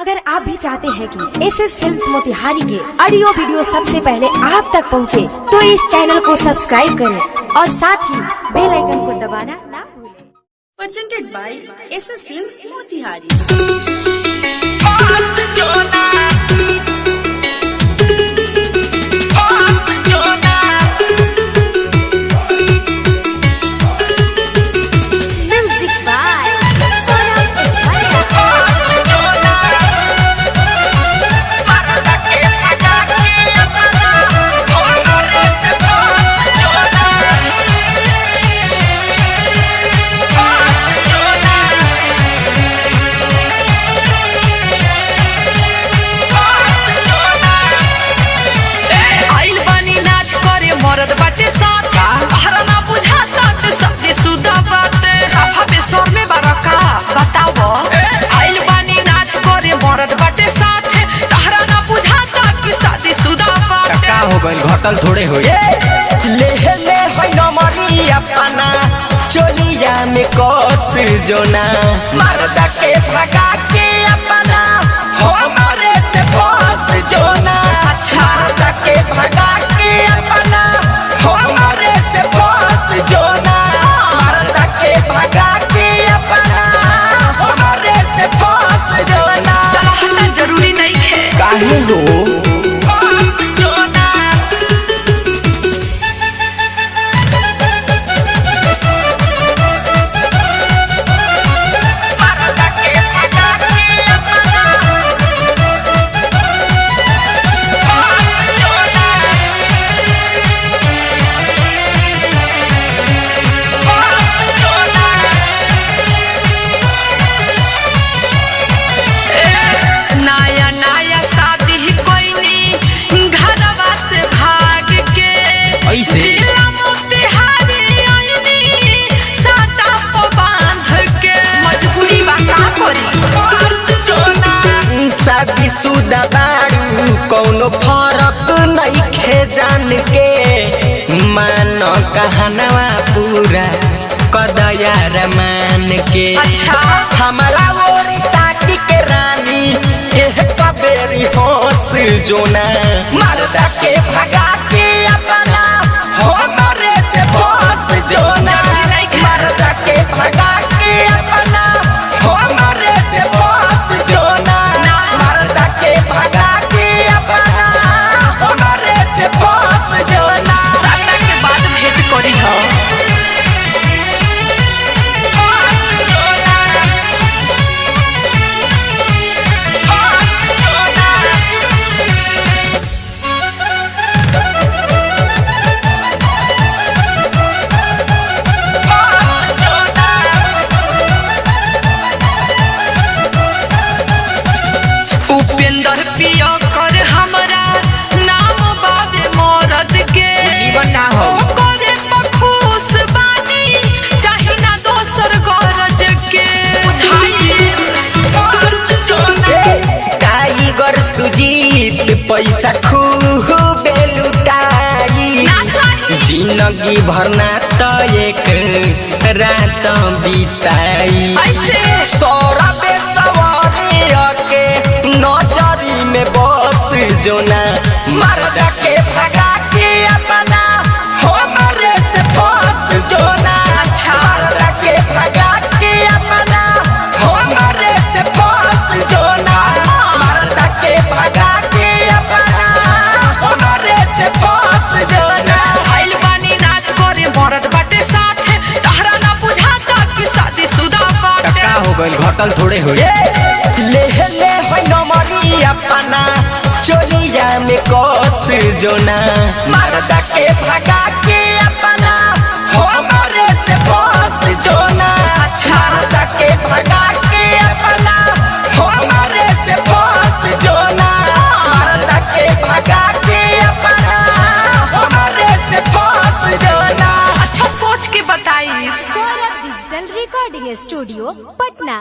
अगर आप भी चाहते हैं कि SS फिल्म्स मोतिहारी के ऑडियो वीडियो सबसे पहले आप तक पहुंचे, तो इस चैनल को सब्सक्राइब करें और साथ ही बेल आइकन को दबाना ना भूलें। Presented by SS Films Motihari. मरद बाटे साथ हरा ना बुझाता तो सबसे सुदा बाटे आफा बेसर में बरका बताओ आइल बानी नाच करे मरद बाटे साथ हरा ना बुझाता कि शादी सुदा बाटे का हो गइल घटल थोड़े होई ले होई न मरी अपना चोलिया में कोस जोना मरदा के भगा के अपना हमारे से बस जोना अच्छा मरदा के भगा के अपना हमारे से बस जोना मरदा के भगा के अपना हमारे से बस जोना चला हटना जरूरी नहीं है काहे हो शादी शुदा बारू कौनो फरक नहीं खे जान के मानो कहनवा पूरा कदयार मान के अच्छा हमारा ओर ताकी के रानी एह कबेरी होश जोना मरदा के भगा के अपना हमारे से बस जोना मरदा के भगा के अपना हमारे से बस जोना मरदा के भगा के अपना हमारे से बस जोना साटा के बाद भेंट करी हो उपेंद्र पिया कर हमरा नाम बाबे मरद के बताओ करे खुश बानी चाहे ना दोसर गरज के टाइगर सुजीत पैसा खूब लुटाई जिंदगी भरना तो एक रात बिताई ऐसे सौरभ के नजरी में बस जोना मरदा के भगा के अपना हमारे से बस जोना अच्छा मरदा के भगा के अपना हमारे से बस जोना मरदा के भगा के अपना हमारे से बस जोना आइल बानी नाच करे मरद बाटे साथ तहरा ना बुझाता कि शादी शुदा बाटे का हो गइल घटल थोड़े होई ले होई न मरी अपना चोलिया में कोस जोना मरदा के भगा के अपना हमारे से बस जोना अच्छा मरदा के भगा के अपना हमारे से बस जोना मरदा के भगा के अपना हमारे से बस जोना अच्छा सोच के बताई Saurabh digital recording studio Patna.